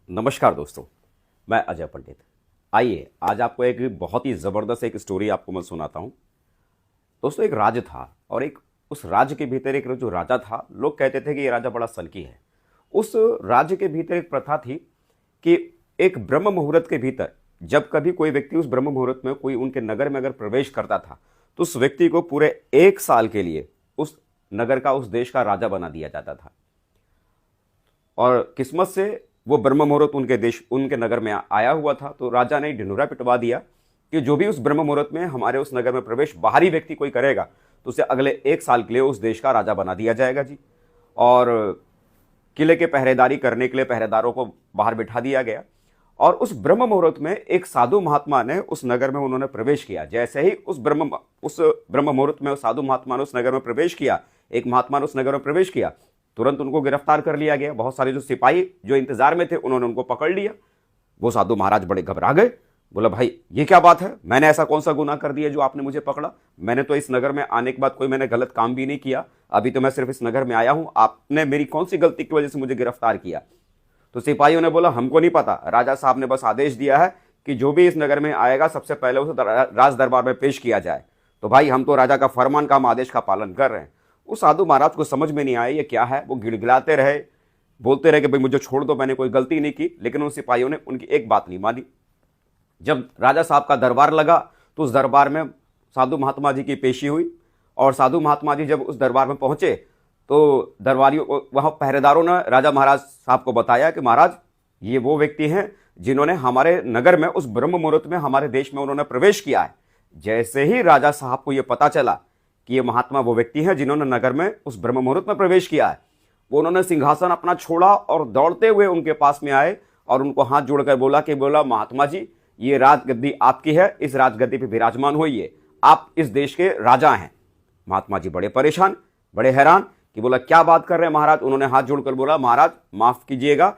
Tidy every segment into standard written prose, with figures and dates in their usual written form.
नमस्कार दोस्तों, मैं अजय पंडित। आइए आज आपको एक बहुत ही ज़बरदस्त एक स्टोरी आपको मैं सुनाता हूँ। दोस्तों, एक राज्य था और एक उस राज्य के भीतर एक जो राजा था, लोग कहते थे कि ये राजा बड़ा सनकी है। उस राज्य के भीतर एक प्रथा थी कि एक ब्रह्म मुहूर्त के भीतर जब कभी कोई व्यक्ति उस ब्रह्म मुहूर्त में कोई उनके नगर में अगर प्रवेश करता था तो उस व्यक्ति को पूरे 1 साल के लिए उस नगर का, उस देश का राजा बना दिया जाता था। और किस्मत से वो ब्रह्म मुहूर्त उनके नगर में आया हुआ था, तो राजा ने ढिंढोरा पिटवा दिया कि जो भी उस ब्रह्म मुहूर्त में हमारे उस नगर में प्रवेश बाहरी व्यक्ति कोई करेगा तो उसे अगले 1 साल के लिए उस देश का राजा बना दिया जाएगा जी। और किले के पहरेदारी करने के लिए पहरेदारों को बाहर बिठा दिया गया। और उस ब्रह्म मुहूर्त में एक साधु महात्मा ने उस नगर में उन्होंने प्रवेश किया। जैसे ही उस ब्रह्म मुहूर्त में उस साधु महात्मा ने उस नगर में प्रवेश किया, एक महात्मा ने उस नगर में प्रवेश किया, तुरंत उनको गिरफ्तार कर लिया गया। बहुत सारे जो सिपाही जो इंतजार में थे उन्होंने उनको पकड़ लिया। वो साधु महाराज बड़े घबरा गए। बोला, भाई ये क्या बात है, मैंने ऐसा कौन सा गुनाह कर दिया जो आपने मुझे पकड़ा? मैंने तो इस नगर में आने के बाद कोई मैंने गलत काम भी नहीं किया, अभी तो मैं सिर्फ इस नगर में आया हूं, आपने मेरी कौन सी गलती की वजह से मुझे गिरफ्तार किया? तो सिपाहियों ने बोला, हमको नहीं पता, राजा साहब ने बस आदेश दिया है कि जो भी इस नगर में आएगा सबसे पहले उसे राज दरबार में पेश किया जाए। तो भाई हम तो राजा का फरमान का, हम आदेश का पालन कर रहे हैं। उस साधु महाराज को समझ में नहीं आया ये क्या है। वो गिड़गिड़ाते रहे, बोलते रहे कि भाई मुझे छोड़ दो, मैंने कोई गलती नहीं की। लेकिन उन सिपाहियों ने उनकी एक बात नहीं मानी। जब राजा साहब का दरबार लगा तो उस दरबार में साधु महात्मा जी की पेशी हुई। और साधु महात्मा जी जब उस दरबार में पहुंचे तो दरबारियों, वहाँ पहरेदारों ने राजा महाराज साहब को बताया कि महाराज ये वो व्यक्ति हैं जिन्होंने हमारे नगर में उस ब्रह्म मुहूर्त में हमारे देश में उन्होंने प्रवेश किया है। जैसे ही राजा साहब को ये पता चला कि ये महात्मा वो व्यक्ति हैं जिन्होंने नगर में उस ब्रह्म मुहूर्त में प्रवेश किया है, वो उन्होंने सिंहासन अपना छोड़ा और दौड़ते हुए उनके पास में आए और उनको हाथ जोड़कर बोला, महात्मा जी ये राजगद्दी आपकी है, इस राजगद्दी पे विराजमान होइए, आप इस देश के राजा हैं। महात्मा जी बड़े परेशान, बड़े हैरान कि बोला, क्या बात कर रहे हैं महाराज? उन्होंने हाथ जोड़कर बोला, महाराज माफ कीजिएगा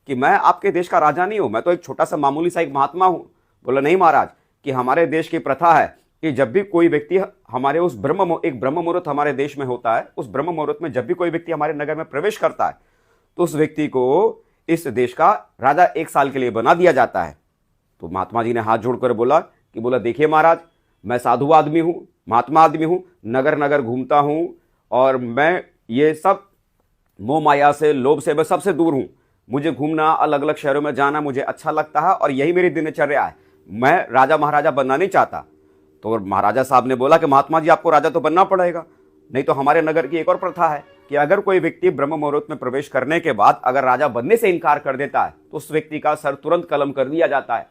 कि मैं आपके देश का राजा नहीं हूं, मैं तो एक छोटा सा मामूली सा एक महात्मा हूं। बोला, नहीं महाराज, कि हमारे देश की प्रथा है कि जब भी कोई व्यक्ति हमारे उस एक ब्रह्म मुहूर्त हमारे देश में होता है, उस ब्रह्म मुहूर्त में जब भी कोई व्यक्ति हमारे नगर में प्रवेश करता है तो उस व्यक्ति को इस देश का राजा 1 साल के लिए बना दिया जाता है। तो महात्मा जी ने हाथ जोड़कर बोला, देखिए महाराज, मैं साधु आदमी हूं, महात्मा आदमी हूं, नगर नगर घूमता हूं और मैं ये सब मोह माया से, लोभ से मैं सबसे दूर हूं। मुझे घूमना, अलग अलग शहरों में जाना मुझे अच्छा लगता है और यही मेरी दिनचर्या है। मैं राजा महाराजा बनना नहीं चाहता। तो महाराजा साहब ने बोला कि महात्मा जी आपको राजा तो बनना पड़ेगा, नहीं तो हमारे नगर की एक और प्रथा है कि अगर कोई व्यक्ति ब्रह्म मुहूर्त में प्रवेश करने के बाद अगर राजा बनने से इनकार कर देता है तो उस व्यक्ति का सर तुरंत कलम कर दिया जाता है।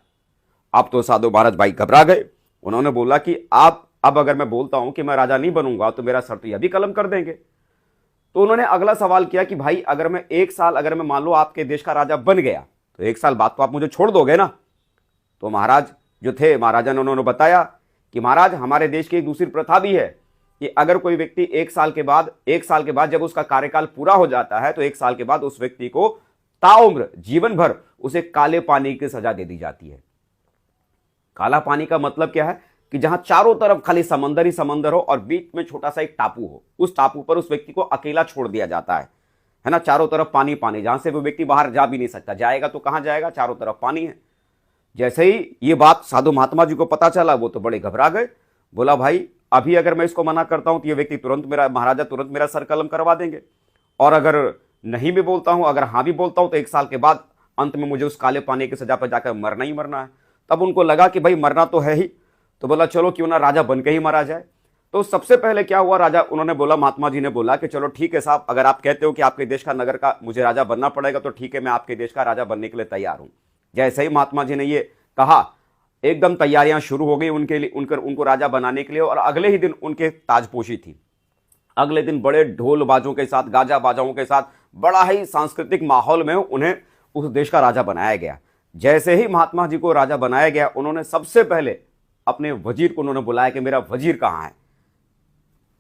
अब तो साधु महाराज भाई घबरा गए। उन्होंने बोला कि आप अब अगर मैं बोलता हूं कि मैं राजा नहीं बनूंगा तो मेरा सर तो यह भी कलम कर देंगे। तो उन्होंने अगला सवाल किया कि भाई अगर मैं 1 साल, अगर मैं मान लो आपके देश का राजा बन गया तो 1 साल बाद तो आप मुझे छोड़ दोगे ना? तो महाराज जो थे, महाराजा ने उन्होंने बताया कि महाराज हमारे देश की एक दूसरी प्रथा भी है कि अगर कोई व्यक्ति 1 साल के बाद जब उसका कार्यकाल पूरा हो जाता है तो 1 साल के बाद उस व्यक्ति को ताउम्र, जीवन भर उसे काले पानी की सजा दे दी जाती है। काला पानी का मतलब क्या है कि जहां चारों तरफ खाली समंदर ही समंदर हो और बीच में छोटा सा एक टापू हो, उस टापू पर उस व्यक्ति को अकेला छोड़ दिया जाता है ना। चारों तरफ पानी पानी, जहां से वो व्यक्ति बाहर जा भी नहीं सकता, जाएगा तो कहां जाएगा, चारों तरफ पानी है। जैसे ही ये बात साधु महात्मा जी को पता चला वो तो बड़े घबरा गए। बोला, भाई अभी अगर मैं इसको मना करता हूं तो ये व्यक्ति महाराजा तुरंत मेरा सर कलम करवा देंगे, और अगर नहीं भी बोलता हूं, अगर हाँ भी बोलता हूं तो 1 साल के बाद अंत में मुझे उस काले पानी की सजा पर जाकर मरना ही मरना है। तब उनको लगा कि भाई मरना तो है ही, तो बोला चलो क्यों ना राजा बन के ही मारा जाए। तो सबसे पहले क्या हुआ, उन्होंने बोला, महात्मा जी ने बोला कि चलो ठीक है साहब, अगर आप कहते हो कि आपके देश का, नगर का मुझे राजा बनना पड़ेगा तो ठीक है, मैं आपके देश का राजा बनने के लिए तैयार हूं। जैसे ही महात्मा जी ने ये कहा, एकदम तैयारियां शुरू हो गई उनके लिए, उनको राजा बनाने के लिए। और अगले ही दिन उनके ताजपोशी थी। अगले दिन बड़े ढोल बाजों के साथ, गाजा बाजाओं के साथ, बड़ा ही सांस्कृतिक माहौल में उन्हें उस देश का राजा बनाया गया। जैसे ही महात्मा जी को राजा बनाया गया, उन्होंने सबसे पहले अपने वजीर को उन्होंने बुलाया कि मेरा वजीर कहाँ है।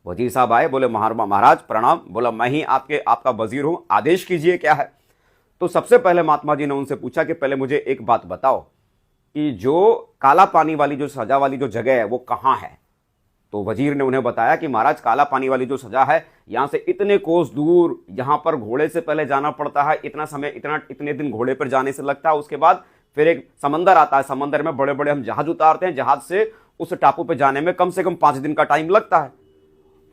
वजीर साहब आए, बोले महाराज प्रणाम। बोला, मैं ही आपका वजीर हूं, आदेश कीजिए क्या है। तो सबसे पहले महात्मा जी ने उनसे पूछा कि पहले मुझे एक बात बताओ कि जो काला पानी वाली, जो सजा वाली जो जगह है वो कहाँ है। तो वजीर ने उन्हें बताया कि महाराज काला पानी वाली जो सजा है, यहाँ से इतने कोस दूर, यहाँ पर घोड़े से पहले जाना पड़ता है, इतना समय, इतने दिन घोड़े पर जाने से लगता है, उसके बाद फिर एक समंदर आता है, समंदर में बड़े बड़े हम जहाज उतारते हैं, जहाज से उस टापू पे जाने में कम से कम 5 दिन का टाइम लगता है।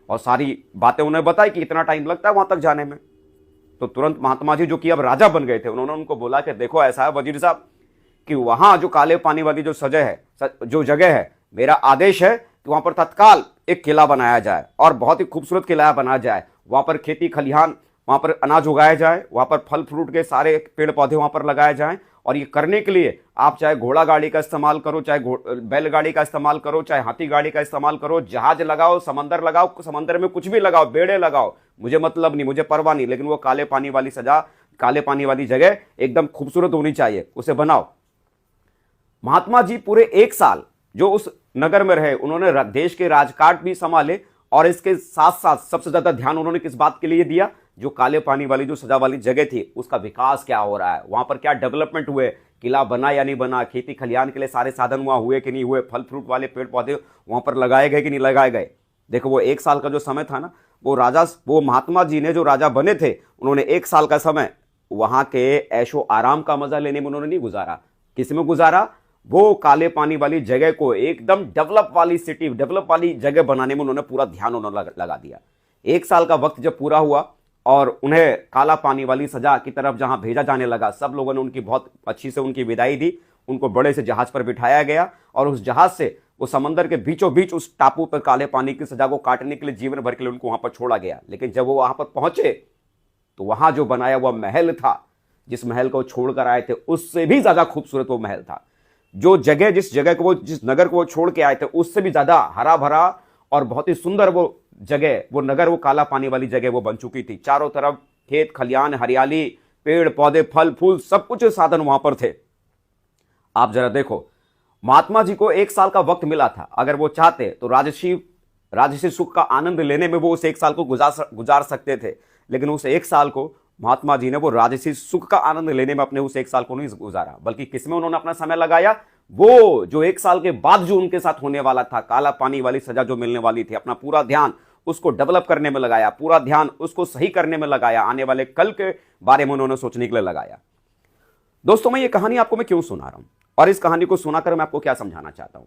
और सारी बातें उन्हें बताई कि इतना टाइम लगता है वहां तक जाने में। तो तुरंत महात्मा जी, जो कि अब राजा बन गए थे, उन्होंने उनको बोला कि देखो ऐसा है वजीर साहब कि वहां जो काले पानी वाली जो सजा है, जो जगह है, मेरा आदेश है कि वहां पर तत्काल एक किला बनाया जाए और बहुत ही खूबसूरत किला बनाया जाए। वहां पर खेती खलिहान, वहां पर अनाज उगाया जाए, वहां पर फल फ्रूट के सारे पेड़ पौधे वहां पर लगाए जाएं। और ये करने के लिए आप चाहे घोड़ा गाड़ी का इस्तेमाल करो, चाहे बैलगाड़ी का इस्तेमाल करो, चाहे हाथी गाड़ी का इस्तेमाल करो, जहाज लगाओ, समंदर लगाओ, समंदर में कुछ भी लगाओ, बेड़े लगाओ, मुझे मतलब नहीं, मुझे परवाह नहीं, लेकिन वो काले पानी वाली सजा, काले पानी वाली जगह एकदम खूबसूरत होनी चाहिए, उसे बनाओ। महात्मा जी पूरे 1 साल जो उस नगर में रहे, उन्होंने देश के राजकाज भी संभाले और इसके साथ साथ सबसे ज्यादा ध्यान उन्होंने किस बात के लिए दिया, जो काले पानी वाली जो सजा वाली जगह थी उसका विकास क्या हो रहा है, वहां पर क्या डेवलपमेंट हुए, किला बना या नहीं बना, खेती खलिहान के लिए सारे साधन वहां हुए कि नहीं हुए, फल फ्रूट वाले पेड़ पौधे वहां पर लगाए गए कि नहीं लगाए गए। देखो वो 1 साल का जो समय था ना, वो महात्मा जी ने जो राजा बने थे, उन्होंने 1 साल का समय वहां के ऐशो आराम का मजा लेने में उन्होंने नहीं गुजारा। किस में गुजारा? वो काले पानी वाली जगह को एकदम डेवलप वाली सिटी, डेवलप वाली जगह बनाने में उन्होंने पूरा ध्यान उन्होंने लगा दिया। 1 साल का वक्त जब पूरा हुआ और उन्हें काला पानी वाली सजा की तरफ जहां भेजा जाने लगा, सब लोगों ने उनकी बहुत अच्छी से उनकी विदाई दी, उनको बड़े से जहाज पर बिठाया गया और उस जहाज से वो समंदर के बीचों बीच उस टापू पर काले पानी की सजा को काटने के लिए, जीवन भर के लिए उनको वहां पर छोड़ा गया। लेकिन जब वो वहां पर पहुंचे तो वहां जो बनाया हुआ महल था, जिस महल को छोड़कर आए थे, उससे भी ज्यादा खूबसूरत वो महल था। जो जगह, जिस जगह को वो, जिस नगर को वो छोड़ के आए थे, उससे भी ज्यादा हरा भरा और बहुत ही सुंदर वो जगह, वो नगर, वो काला पानी वाली जगह वो बन चुकी थी। चारों तरफ खेत खलिहान, हरियाली, पेड़ पौधे, फल फूल, सब कुछ साधन वहां पर थे। आप जरा देखो, महात्मा जी को 1 साल का वक्त मिला था। अगर वो चाहते तो राजसी सुख का आनंद लेने में वो उस 1 साल को गुजार सकते थे, लेकिन उस 1 साल को महात्मा जी ने वो राजसी सुख का आनंद लेने में अपने उस 1 साल को नहीं गुजारा, बल्कि किसमें उन्होंने अपना समय लगाया? वो जो 1 साल के बाद जो उनके साथ होने वाला था, काला पानी वाली सजा जो मिलने वाली थी, अपना पूरा ध्यान उसको डेवलप करने में लगाया, पूरा ध्यान उसको सही करने में लगाया, आने वाले कल के बारे में उन्होंने सोचने के लिए लगाया। दोस्तों, मैं ये कहानी आपको मैं क्यों सुना रहा हूं और इस कहानी को सुनाकर मैं आपको क्या समझाना चाहता हूं?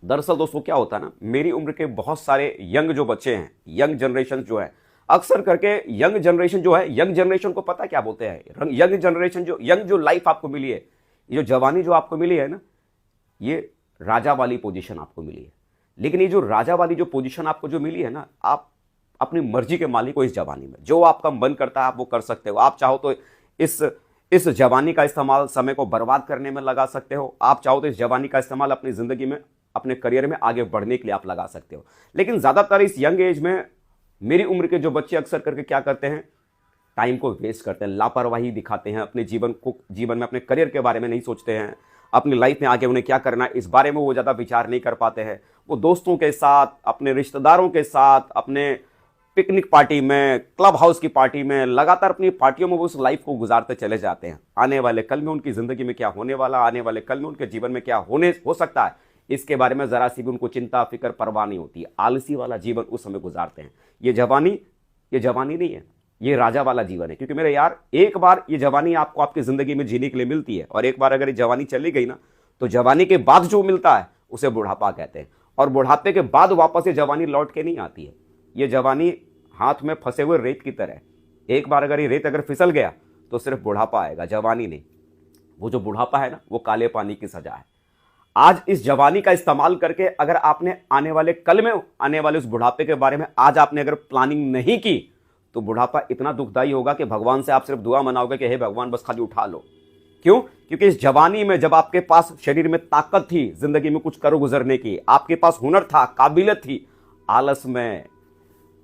दरअसल दोस्तों क्या होता है ना, मेरी उम्र के बहुत सारे यंग जो बच्चे हैं, यंग जनरेशन जो है, अक्सर करके यंग जनरेशन जो है, यंग जनरेशन को पता क्या बोलते हैं? यंग जनरेशन, जो यंग जो लाइफ आपको मिली है, ये जो जवानी जो आपको मिली है ना, ये राजा वाली पोजीशन आपको मिली है। लेकिन ये जो राजा वाली जो पोजीशन आपको जो मिली है ना, आप अपनी मर्जी के मालिक हो इस जवानी में। जो आपका मन करता है आप वो कर सकते हो। आप चाहो तो इस जवानी का इस्तेमाल समय को बर्बाद करने में लगा सकते हो। आप चाहो तो इस जवानी का इस्तेमाल अपनी जिंदगी में, अपने करियर में आगे बढ़ने के लिए आप लगा सकते हो। लेकिन ज्यादातर इस यंग एज में मेरी उम्र के जो बच्चे अक्सर करके क्या करते हैं? टाइम को वेस्ट करते हैं, लापरवाही दिखाते हैं, अपने जीवन में अपने करियर के बारे में नहीं सोचते हैं, अपनी लाइफ में आगे उन्हें क्या करना है इस बारे में वो ज़्यादा विचार नहीं कर पाते हैं। वो दोस्तों के साथ, अपने रिश्तेदारों के साथ, अपने पिकनिक पार्टी में, क्लब हाउस की पार्टी में, लगातार अपनी पार्टियों में वो उस लाइफ को गुजारते चले जाते हैं। आने वाले कल में उनकी ज़िंदगी में क्या होने वाला, आने वाले कल में उनके जीवन में क्या हो सकता है, इसके बारे में ज़रा सी भी उनको चिंता फिक्र परवाह नहीं होती। आलसी वाला जीवन उस समय गुजारते हैं। ये जवानी नहीं है, ये राजा वाला जीवन है। क्योंकि मेरे यार, एक बार ये जवानी आपको आपकी ज़िंदगी में जीने के लिए मिलती है और एक बार अगर ये जवानी चली गई ना, तो जवानी के बाद जो मिलता है उसे बुढ़ापा कहते हैं। और बुढ़ापे के बाद वापस ये जवानी लौट के नहीं आती है। ये जवानी हाथ में फंसे हुए रेत की तरह, एक बार अगर ये रेत अगर फिसल गया तो सिर्फ बुढ़ापा आएगा, जवानी नहीं। वो जो बुढ़ापा है ना, वो काले पानी की सजा है। आज इस जवानी का इस्तेमाल करके अगर आपने आने वाले कल में आने वाले उस बुढ़ापे के बारे में आज आपने अगर प्लानिंग नहीं की, तो बुढ़ापा इतना दुखदाई होगा कि भगवान से आप सिर्फ दुआ मनाओगे कि हे भगवान बस खाली उठा लो। क्यों? क्योंकि इस जवानी में जब आपके पास शरीर में ताकत थी जिंदगी में कुछ करो गुजरने की, आपके पास हुनर था, काबिलियत थी, आलस में,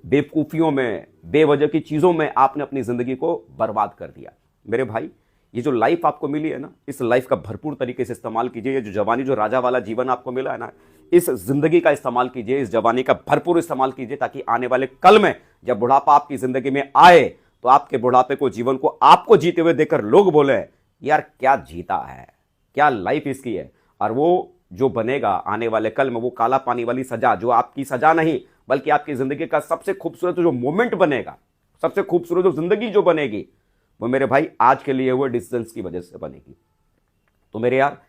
बेवकूफियों में, बेवजह की चीजों में आपने अपनी जिंदगी को बर्बाद कर दिया। मेरे भाई, ये जो लाइफ आपको मिली है ना, इस लाइफ का भरपूर तरीके से इस्तेमाल कीजिए। ये जो जवानी, जो राजा वाला जीवन आपको मिला है ना, इस जिंदगी का इस्तेमाल कीजिए, इस जवानी का भरपूर इस्तेमाल कीजिए, ताकि आने वाले कल में जब बुढ़ापा आपकी जिंदगी में आए तो आपके बुढ़ापे को, जीवन को आपको जीते हुए देखकर लोग बोले यार क्या जीता है, क्या लाइफ इसकी है। और वो जो बनेगा आने वाले कल में, वो काला पानी वाली सजा, जो आपकी सजा नहीं बल्कि आपकी जिंदगी का सबसे खूबसूरत जो मोमेंट बनेगा, सबसे खूबसूरत जो जिंदगी जो बनेगी, वो मेरे भाई आज के लिए हुए डिसीजंस की वजह से बनेगी। तो मेरे यार,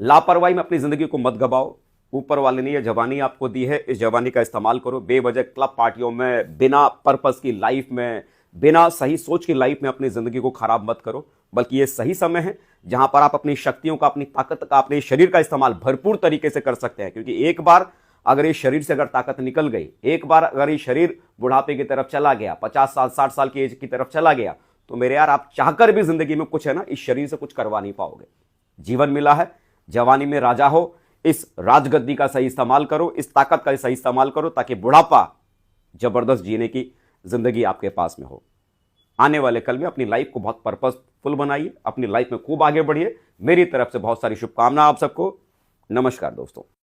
लापरवाही में अपनी जिंदगी को मत गवाओ। ऊपर वाले ने ये जवानी आपको दी है, इस जवानी का इस्तेमाल करो। बेवजह क्लब पार्टियों में, बिना पर्पस की लाइफ में, बिना सही सोच की लाइफ में अपनी जिंदगी को खराब मत करो, बल्कि ये सही समय है जहां पर आप अपनी शक्तियों का, अपनी ताकत का, अपने शरीर का इस्तेमाल भरपूर तरीके से कर सकते हैं। क्योंकि एक बार अगर इस शरीर से अगर ताकत निकल गई, एक बार अगर ये शरीर बुढ़ापे की तरफ चला गया, 50 साल 60 साल की एज की तरफ चला गया, तो मेरे यार आप चाहकर भी जिंदगी में कुछ है ना, इस शरीर से कुछ करवा नहीं पाओगे। जीवन मिला है, जवानी में राजा हो, इस राजगद्दी का सही इस्तेमाल करो, इस ताकत का सही इस्तेमाल करो, ताकि बुढ़ापा जबरदस्त जीने की जिंदगी आपके पास में हो। आने वाले कल में अपनी लाइफ को बहुत पर्पसफुल बनाइए, अपनी लाइफ में खूब आगे बढ़िए। मेरी तरफ से बहुत सारी शुभकामनाएं आप सबको। नमस्कार दोस्तों।